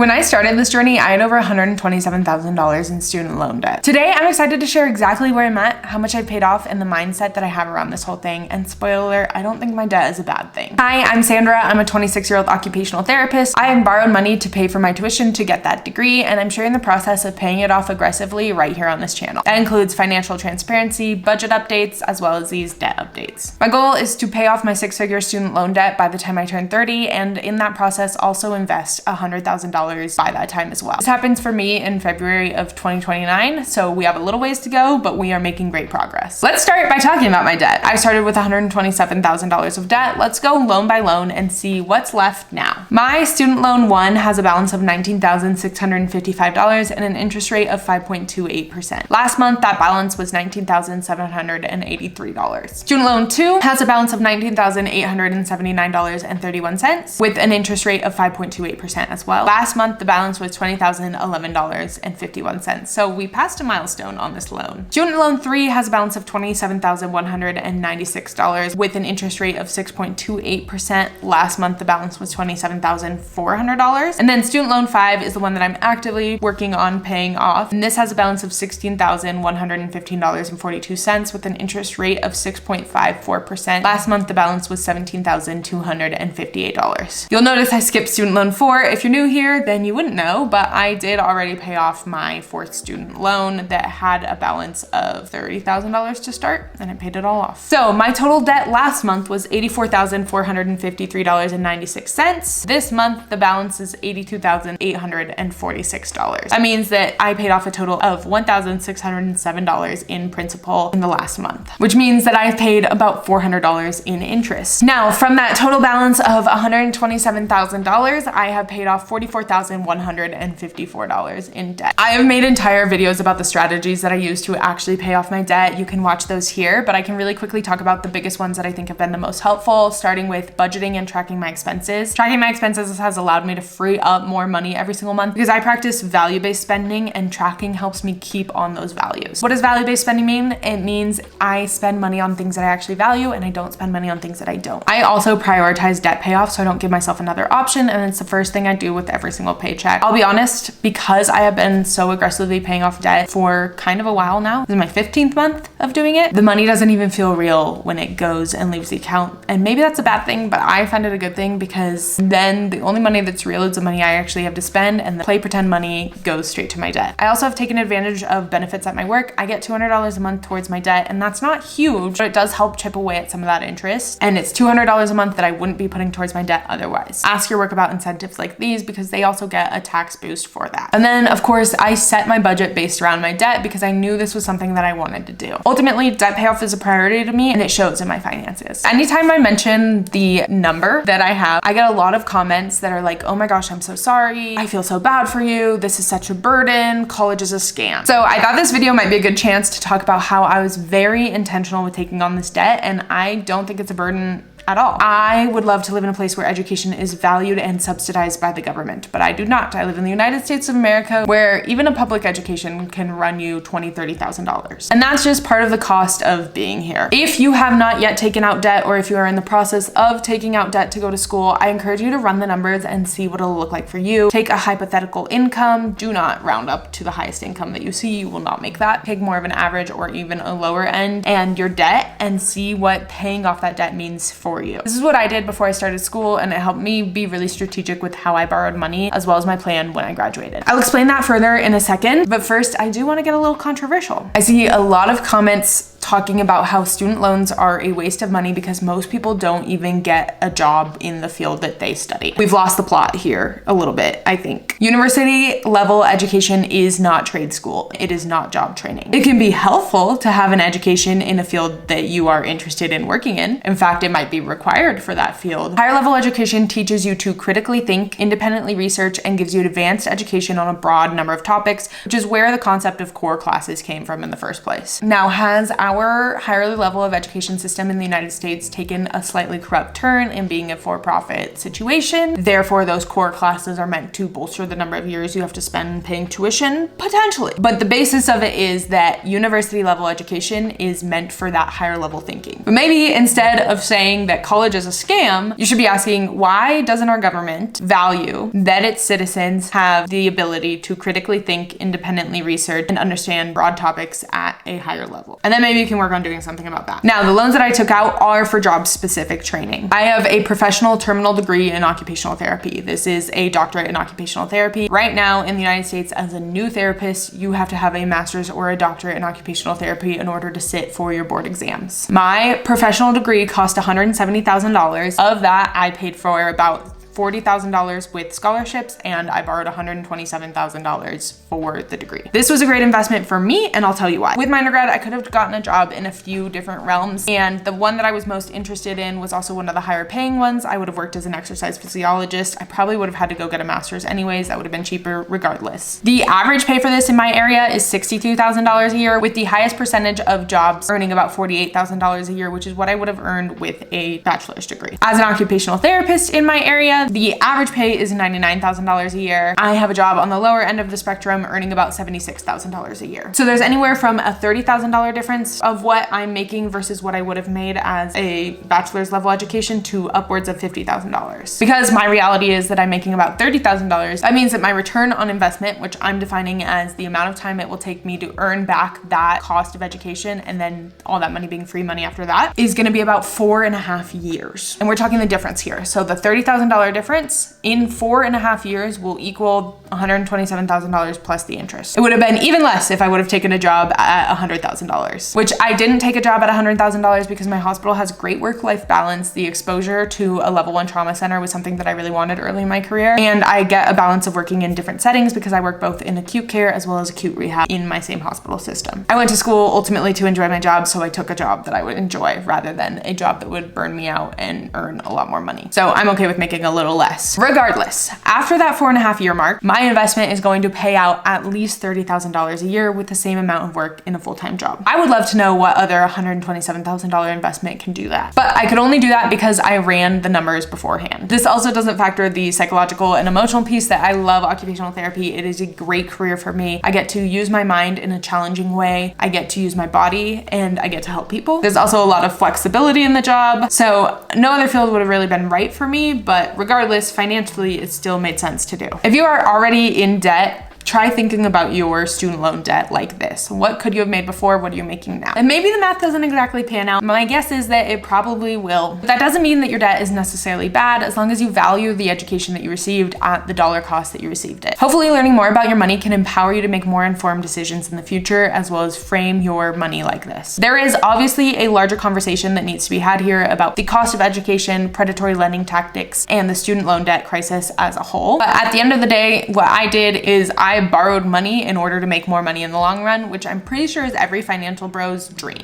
When I started this journey, I had over $127,000 in student loan debt. Today, I'm excited to share exactly where I'm at, how much I've paid off, and the mindset that I have around this whole thing. And spoiler alert, I don't think my debt is a bad thing. Hi, I'm Sandra. I'm a 26-year-old occupational therapist. I have borrowed money to pay for my tuition to get that degree, and I'm sharing the process of paying it off aggressively right here on this channel. That includes financial transparency, budget updates, as well as these debt updates. My goal is to pay off my six-figure student loan debt by the time I turn 30, and in that process, also invest $100,000 by that time as well. This happens for me in February of 2029, so we have a little ways to go, but we are making great progress. Let's start by talking about my debt. I started with $127,000 of debt. Let's go loan by loan and see what's left now. My student loan 1 has a balance of $19,655 and an interest rate of 5.28%. Last month, that balance was $19,783. Student loan 2 has a balance of $19,879.31 with an interest rate of 5.28% as well. Last month, the balance was $20,011.51. So we passed a milestone on this loan. Student loan 3 has a balance of $27,196 with an interest rate of 6.28%. Last month, the balance was $27,400. And then student loan 5 is the one that I'm actively working on paying off. And this has a balance of $16,115.42 with an interest rate of 6.54%. Last month, the balance was $17,258. You'll notice I skipped student loan 4. If you're new here, then you wouldn't know, but I did already pay off my 4th student loan that had a balance of $30,000 to start, and I paid it all off. So my total debt last month was $84,453.96. This month, the balance is $82,846. That means that I paid off a total of $1,607 in principal in the last month, which means that I've paid about $400 in interest. Now, from that total balance of $127,000, I have paid off $44,154 in debt. I have made entire videos about the strategies that I use to actually pay off my debt. You can watch those here, but I can really quickly talk about the biggest ones that I think have been the most helpful, starting with budgeting and tracking my expenses. Tracking my expenses has allowed me to free up more money every single month because I practice value-based spending, and tracking helps me keep on those values. What does value-based spending mean? It means I spend money on things that I actually value and I don't spend money on things that I don't. I also prioritize debt payoff so I don't give myself another option, and it's the first thing I do with every single paycheck. I'll be honest, because I have been so aggressively paying off debt for kind of a while now, this is my 15th month of doing it, the money doesn't even feel real when it goes and leaves the account. And maybe that's a bad thing, but I find it a good thing because then the only money that's real is the money I actually have to spend, and the play pretend money goes straight to my debt. I also have taken advantage of benefits at my work. I get $200 a month towards my debt, and that's not huge, but it does help chip away at some of that interest. And it's $200 a month that I wouldn't be putting towards my debt otherwise. Ask your work about incentives like these because they also get a tax boost for that. And then of course, I set my budget based around my debt because I knew this was something that I wanted to do. Ultimately, debt payoff is a priority to me, and it shows in my finances. Anytime I mention the number that I have, I get a lot of comments that are like, oh my gosh, I'm so sorry. I feel so bad for you. This is such a burden. College is a scam. So I thought this video might be a good chance to talk about how I was very intentional with taking on this debt, and I don't think it's a burden at all. I would love to live in a place where education is valued and subsidized by the government, but I do not. I live in the United States of America, where even a public education can run you $20,000, $30,000. And that's just part of the cost of being here. If you have not yet taken out debt, or if you are in the process of taking out debt to go to school, I encourage you to run the numbers and see what it'll look like for you. Take a hypothetical income. Do not round up to the highest income that you see. You will not make that. Take more of an average or even a lower end and your debt, and see what paying off that debt means for you. This is what I did before I started school, and it helped me be really strategic with how I borrowed money, as well as my plan when I graduated. I'll explain that further in a second, but first I do want to get a little controversial. I see a lot of comments talking about how student loans are a waste of money because most people don't even get a job in the field that they study. We've lost the plot here a little bit, I think. University level education is not trade school. It is not job training. It can be helpful to have an education in a field that you are interested in working in. In fact, it might be required for that field. Higher level education teaches you to critically think, independently research, and gives you advanced education on a broad number of topics, which is where the concept of core classes came from in the first place. Now, has our our higher level of education system in the United States taken a slightly corrupt turn in being a for-profit situation. Therefore, those core classes are meant to bolster the number of years you have to spend paying tuition, potentially. But the basis of it is that university level education is meant for that higher level thinking. But maybe instead of saying that college is a scam, you should be asking, why doesn't our government value that its citizens have the ability to critically think, independently research, and understand broad topics at a higher level? And then maybe you can work on doing something about that. Now, the loans that I took out are for job-specific training. I have a professional terminal degree in occupational therapy. This is a doctorate in occupational therapy. Right now in the United States, as a new therapist, you have to have a master's or a doctorate in occupational therapy in order to sit for your board exams. My professional degree cost $170,000. Of that, I paid for about $40,000 with scholarships, and I borrowed $127,000 for the degree. This was a great investment for me, and I'll tell you why. With my undergrad, I could have gotten a job in a few different realms, and the one that I was most interested in was also one of the higher paying ones. I would have worked as an exercise physiologist. I probably would have had to go get a master's anyways. That would have been cheaper regardless. The average pay for this in my area is $62,000 a year, with the highest percentage of jobs earning about $48,000 a year, which is what I would have earned with a bachelor's degree. As an occupational therapist in my area, the average pay is $99,000 a year. I have a job on the lower end of the spectrum earning about $76,000 a year. So there's anywhere from a $30,000 difference of what I'm making versus what I would have made as a bachelor's level education to upwards of $50,000. Because my reality is that I'm making about $30,000, that means that my return on investment, which I'm defining as the amount of time it will take me to earn back that cost of education and then all that money being free money after that, is gonna be about 4.5 years. And we're talking the difference here. So the $30,000 difference in 4.5 years will equal $127,000 plus the interest. It would have been even less if I would have taken a job at $100,000, which I didn't take a job at $100,000 because my hospital has great work-life balance. The exposure to a level 1 trauma center was something that I really wanted early in my career. And I get a balance of working in different settings because I work both in acute care as well as acute rehab in my same hospital system. I went to school ultimately to enjoy my job, so I took a job that I would enjoy rather than a job that would burn me out and earn a lot more money. So I'm okay with making a little less. Regardless, after that 4.5 year mark, my investment is going to pay out at least $30,000 a year with the same amount of work in a full-time job. I would love to know what other $127,000 investment can do that. But I could only do that because I ran the numbers beforehand. This also doesn't factor the psychological and emotional piece that I love occupational therapy. It is a great career for me. I get to use my mind in a challenging way. I get to use my body and I get to help people. There's also a lot of flexibility in the job. So no other field would have really been right for me, but regardless, financially, it still made sense to do. If you are already in debt, try thinking about your student loan debt like this. What could you have made before? What are you making now? And maybe the math doesn't exactly pan out. My guess is that it probably will. But that doesn't mean that your debt is necessarily bad as long as you value the education that you received at the dollar cost that you received it. Hopefully learning more about your money can empower you to make more informed decisions in the future as well as frame your money like this. There is obviously a larger conversation that needs to be had here about the cost of education, predatory lending tactics, and the student loan debt crisis as a whole. But at the end of the day, what I did is I borrowed money in order to make more money in the long run, which I'm pretty sure is every financial bro's dream.